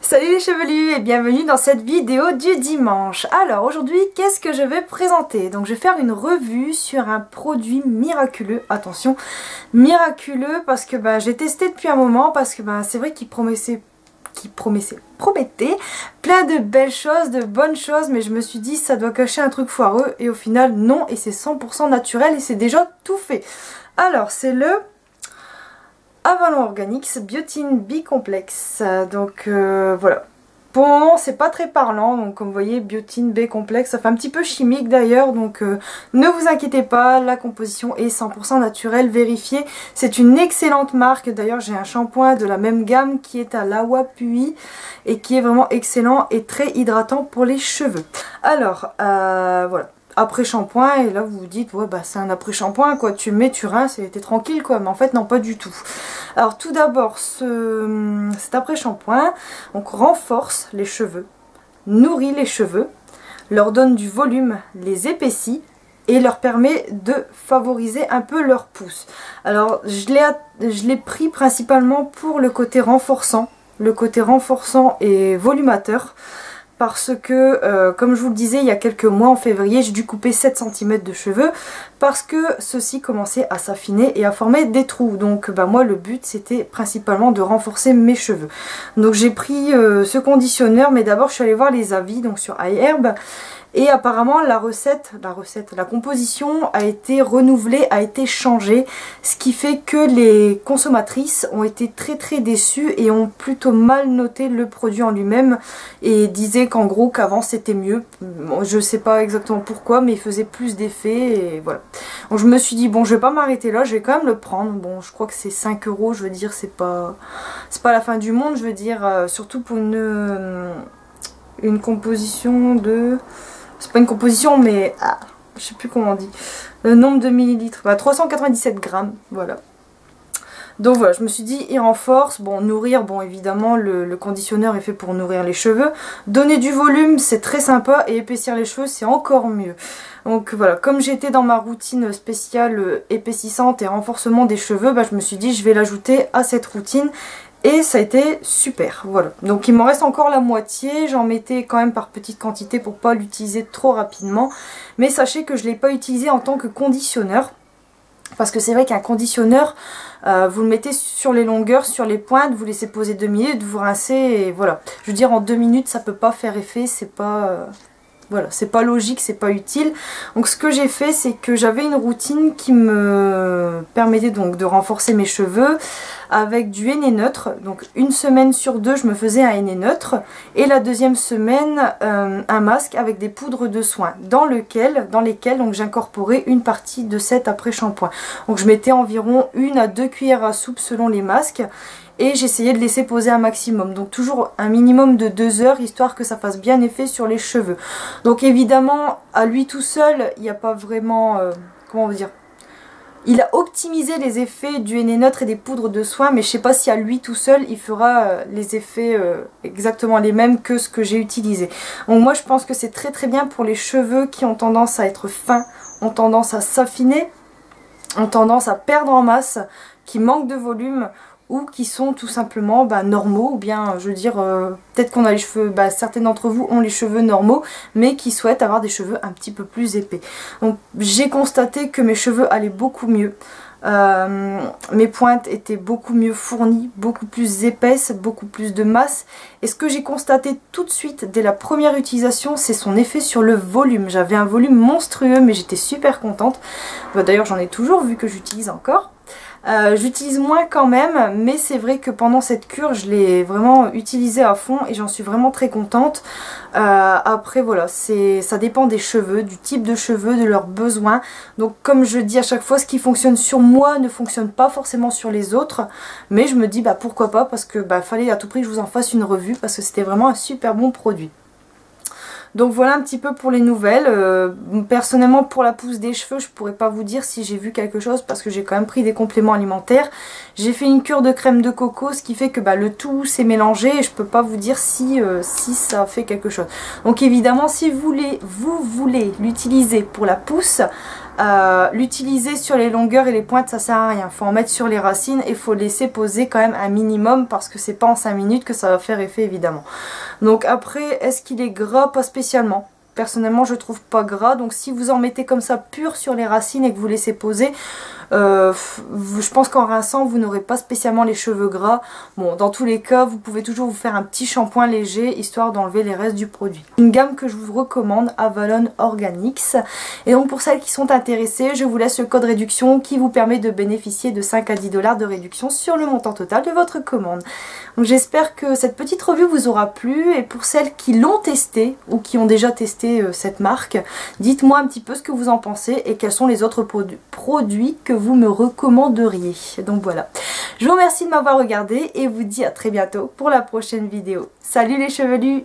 Salut les chevelus et bienvenue dans cette vidéo du dimanche. Alors aujourd'hui, qu'est-ce que je vais présenter? Donc je vais faire une revue sur un produit miraculeux. Attention, miraculeux parce que j'ai testé depuis un moment, parce que c'est vrai qu'il promettait plein de belles choses, de bonnes choses, mais je me suis dit ça doit cacher un truc foireux et au final non, et c'est 100% naturel et c'est déjà tout fait. Alors c'est le Avalon Organics Biotin B-Complex. Donc voilà. Pour le moment c'est pas très parlant, donc comme vous voyez Biotin B-Complex, ça fait un petit peu chimique d'ailleurs, donc ne vous inquiétez pas, la composition est 100% naturelle, vérifiée. C'est une excellente marque, d'ailleurs j'ai un shampoing de la même gamme qui est à l'Awapui et qui est vraiment excellent et très hydratant pour les cheveux. Alors voilà. Après shampoing, et là vous vous dites ouais c'est un après shampoing quoi, tu le mets, tu rinces et t'es tranquille quoi, mais en fait non, pas du tout. Alors tout d'abord cet après shampoing donc renforce les cheveux, nourrit les cheveux, leur donne du volume, les épaissit et leur permet de favoriser un peu leur pousse. Alors je l'ai pris principalement pour le côté renforçant et volumateur. Parce que, comme je vous le disais, il y a quelques mois, en février, j'ai dû couper 7 cm de cheveux parce que ceux-ci commençaient à s'affiner et à former des trous. Donc moi, le but, c'était principalement de renforcer mes cheveux. Donc j'ai pris ce conditionneur, mais d'abord, je suis allée voir les avis donc sur iHerb. Et apparemment la composition a été renouvelée, a été changée, ce qui fait que les consommatrices ont été très déçues et ont plutôt mal noté le produit en lui-même et disaient qu'en gros qu'avant c'était mieux. Bon, je sais pas exactement pourquoi, mais il faisait plus d'effet et voilà. Donc je me suis dit bon, je vais pas m'arrêter là, je vais quand même le prendre. Bon, je crois que c'est 5 €, je veux dire c'est pas la fin du monde, je veux dire surtout pour une composition de... C'est pas une composition, mais je sais plus comment on dit. Le nombre de millilitres, 397 grammes, voilà. Donc voilà, je me suis dit, il renforce. Bon, nourrir, bon évidemment, le conditionneur est fait pour nourrir les cheveux. Donner du volume, c'est très sympa. Et épaissir les cheveux, c'est encore mieux. Donc voilà, comme j'étais dans ma routine spéciale épaississante et renforcement des cheveux, je me suis dit, je vais l'ajouter à cette routine. Et ça a été super, voilà. Donc il m'en reste encore la moitié, j'en mettais quand même par petite quantité pour pas l'utiliser trop rapidement. Mais sachez que je ne l'ai pas utilisé en tant que conditionneur. Parce que c'est vrai qu'un conditionneur, vous le mettez sur les longueurs, sur les pointes, vous laissez poser 2 minutes, vous rincez et voilà. Je veux dire en 2 minutes ça peut pas faire effet, c'est pas... Voilà, c'est pas logique, c'est pas utile. Donc ce que j'ai fait, c'est que j'avais une routine qui me permettait donc de renforcer mes cheveux avec du henné neutre. Donc une semaine sur 2, je me faisais un henné neutre. Et la deuxième semaine, un masque avec des poudres de soin dans lesquelles donc j'incorporais une partie de cet après shampoing. Donc je mettais environ 1 à 2 cuillères à soupe selon les masques. Et j'essayais de laisser poser un maximum, donc toujours un minimum de 2 heures, histoire que ça fasse bien effet sur les cheveux. Donc évidemment, à lui tout seul, il n'y a pas vraiment, comment vous dire, il a optimisé les effets du henné neutre et des poudres de soin, mais je sais pas si à lui tout seul, il fera les effets exactement les mêmes que ce que j'ai utilisé. Donc moi je pense que c'est très bien pour les cheveux qui ont tendance à être fins, ont tendance à s'affiner, ont tendance à perdre en masse, qui manquent de volume, ou qui sont tout simplement normaux, ou bien je veux dire peut-être qu'on a les cheveux, certains d'entre vous ont les cheveux normaux mais qui souhaitent avoir des cheveux un petit peu plus épais. Donc j'ai constaté que mes cheveux allaient beaucoup mieux, mes pointes étaient beaucoup mieux fournies, beaucoup plus épaisses, beaucoup plus de masse, et ce que j'ai constaté tout de suite dès la première utilisation, c'est son effet sur le volume. J'avais un volume monstrueux mais j'étais super contente. D'ailleurs j'en ai toujours vu que j'utilise encore. J'utilise moins quand même, mais c'est vrai que pendant cette cure je l'ai vraiment utilisé à fond et j'en suis vraiment très contente. Après voilà, ça dépend des cheveux, du type de cheveux, de leurs besoins. Donc comme je dis à chaque fois, ce qui fonctionne sur moi ne fonctionne pas forcément sur les autres. Mais je me dis pourquoi pas, parce que fallait à tout prix que je vous en fasse une revue, parce que c'était vraiment un super bon produit. Donc voilà un petit peu pour les nouvelles. Personnellement pour la pousse des cheveux, je pourrais pas vous dire si j'ai vu quelque chose parce que j'ai quand même pris des compléments alimentaires. J'ai fait une cure de crème de coco, ce qui fait que le tout s'est mélangé et je peux pas vous dire si ça fait quelque chose. Donc évidemment si vous voulez l'utiliser pour la pousse, L'utiliser sur les longueurs et les pointes, ça sert à rien. Faut en mettre sur les racines et faut laisser poser quand même un minimum parce que c'est pas en 5 minutes que ça va faire effet évidemment. Donc après, est-ce qu'il est gras? Pas spécialement. Personnellement, je trouve pas gras. Donc si vous en mettez comme ça pur sur les racines et que vous laissez poser, je pense qu'en rinçant vous n'aurez pas spécialement les cheveux gras. Bon, dans tous les cas vous pouvez toujours vous faire un petit shampoing léger histoire d'enlever les restes du produit. Une gamme que je vous recommande, Avalon Organics. Et donc pour celles qui sont intéressées, je vous laisse le code réduction qui vous permet de bénéficier de 5 à 10 $ de réduction sur le montant total de votre commande. Donc j'espère que cette petite revue vous aura plu, et pour celles qui l'ont testé ou qui ont déjà testé cette marque, dites-moi un petit peu ce que vous en pensez et quels sont les autres produits que vous me recommanderiez. Donc voilà, je vous remercie de m'avoir regardé et vous dis à très bientôt pour la prochaine vidéo. Salut les chevelus!